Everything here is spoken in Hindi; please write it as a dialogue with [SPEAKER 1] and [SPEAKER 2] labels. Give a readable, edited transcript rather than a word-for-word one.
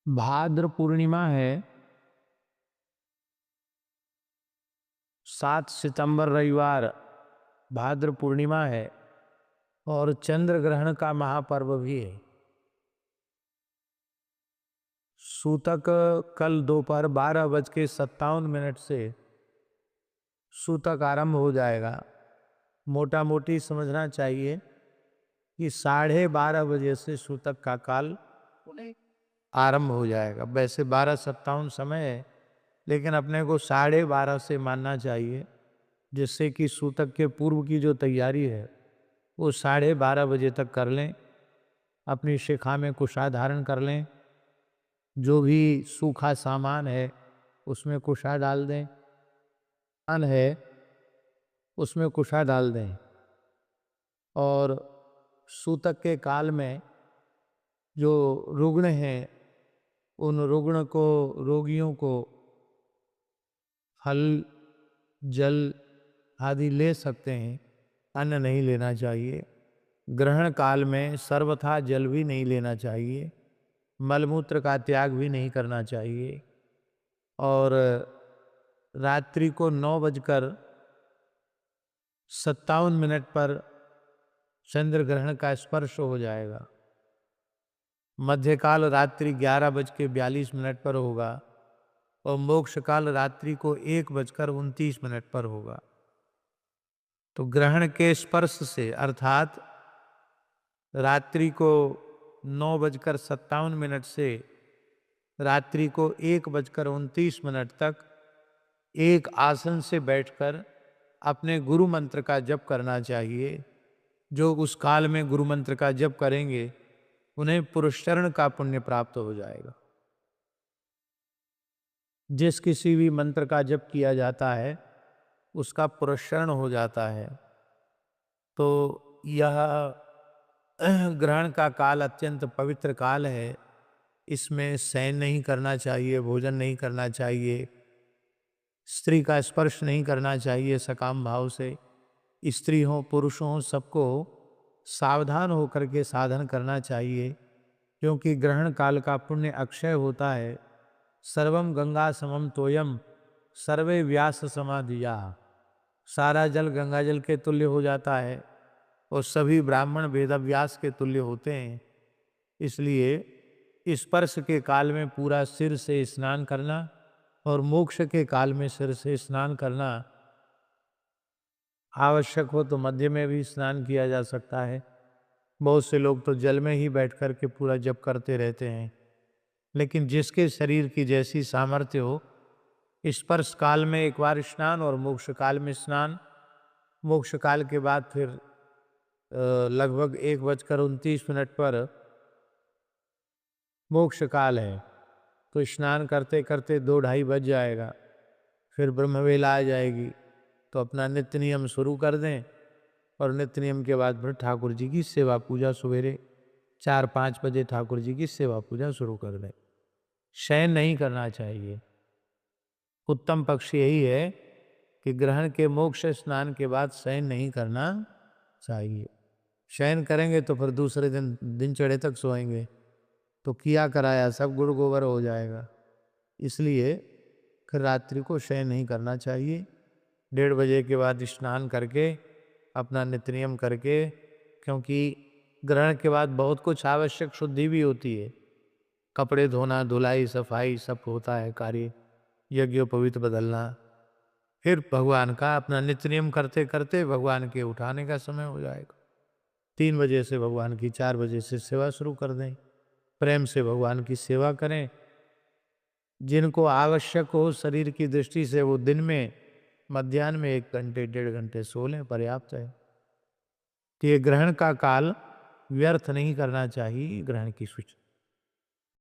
[SPEAKER 1] भाद्र पूर्णिमा है। 7 सितंबर रविवार भाद्र पूर्णिमा है और चंद्र ग्रहण का महापर्व भी है। सूतक कल दोपहर 12:57 से सूतक आरंभ हो जाएगा। मोटा मोटी समझना चाहिए कि 12:30 से सूतक का काल आरंभ हो जाएगा। वैसे 12:57 समय है, लेकिन अपने को 12:30 से मानना चाहिए, जिससे कि सूतक के पूर्व की जो तैयारी है वो 12:30 तक कर लें। अपनी शिखा में कुशा धारण कर लें, जो भी सूखा सामान है उसमें कुशा डाल दें, अन्न है उसमें कुशा डाल दें और सूतक के काल में जो रुग्ण हैं उन रुग्ण को रोगियों को फल जल आदि ले सकते हैं, अन्न नहीं लेना चाहिए। ग्रहण काल में सर्वथा जल भी नहीं लेना चाहिए, मलमूत्र का त्याग भी नहीं करना चाहिए और रात्रि को 9:57 पर चंद्र ग्रहण का स्पर्श हो जाएगा। मध्यकाल रात्रि 11:42 पर होगा और मोक्ष काल रात्रि को 1:29 पर होगा। तो ग्रहण के स्पर्श से अर्थात रात्रि को 9:57 से रात्रि को 1:29 तक एक आसन से बैठकर अपने गुरु मंत्र का जप करना चाहिए। जो उस काल में गुरु मंत्र का जप करेंगे उन्हें पुरस्चरण का पुण्य प्राप्त हो जाएगा। जिस किसी भी मंत्र का जप किया जाता है उसका पुरस्चरण हो जाता है। तो यह ग्रहण का काल अत्यंत पवित्र काल है। इसमें शयन नहीं करना चाहिए, भोजन नहीं करना चाहिए, स्त्री का स्पर्श नहीं करना चाहिए सकाम भाव से। स्त्री हो पुरुष हो सबको सावधान होकर के साधन करना चाहिए, क्योंकि ग्रहण काल का पुण्य अक्षय होता है। सर्वम गंगा समम तोयम सर्वे व्यास समाधिया। सारा जल गंगा जल के तुल्य हो जाता है और सभी ब्राह्मण वेदव्यास के तुल्य होते हैं। इसलिए स्पर्श के काल में पूरा सिर से स्नान करना और मोक्ष के काल में सिर से स्नान करना, आवश्यक हो तो मध्य में भी स्नान किया जा सकता है। बहुत से लोग तो जल में ही बैठ कर के पूरा जप करते रहते हैं, लेकिन जिसके शरीर की जैसी सामर्थ्य हो, स्पर्श काल में एक बार स्नान और मोक्ष काल में स्नान। मोक्ष काल के बाद फिर लगभग 1:29 पर मोक्ष काल है, तो स्नान करते करते 2-2:30 बज जाएगा। फिर ब्रह्मवेला आ जाएगी, तो अपना नित्य नियम शुरू कर दें और नित्य नियम के बाद फिर ठाकुर जी की सेवा पूजा सवेरे 4-5 बजे ठाकुर जी की सेवा पूजा शुरू कर दें। शयन नहीं करना चाहिए। उत्तम पक्ष यही है कि ग्रहण के मोक्ष स्नान के बाद शयन नहीं करना चाहिए। शयन करेंगे तो फिर दूसरे दिन चढ़े तक सोएंगे, तो किया कराया सब गुड़ गोबर हो जाएगा। इसलिए फिर रात्रि को शयन नहीं करना चाहिए। 1:30 बजे के बाद स्नान करके अपना नित्य नियम करके, क्योंकि ग्रहण के बाद बहुत कुछ आवश्यक शुद्धि भी होती है। कपड़े धोना, धुलाई, सफाई सब होता है कार्य, यज्ञोपवीत बदलना। फिर भगवान का अपना नित्य नियम करते करते भगवान के उठाने का समय हो जाएगा। 3 बजे से भगवान की 4 बजे से सेवा शुरू कर दें। प्रेम से भगवान की सेवा करें। जिनको आवश्यक हो शरीर की दृष्टि से वो दिन में मध्याह्न में 1 घंटे 1.5 घंटे सो लें, पर्याप्त है। तो ये ग्रहण का काल व्यर्थ नहीं करना चाहिए, ग्रहण की सूचना।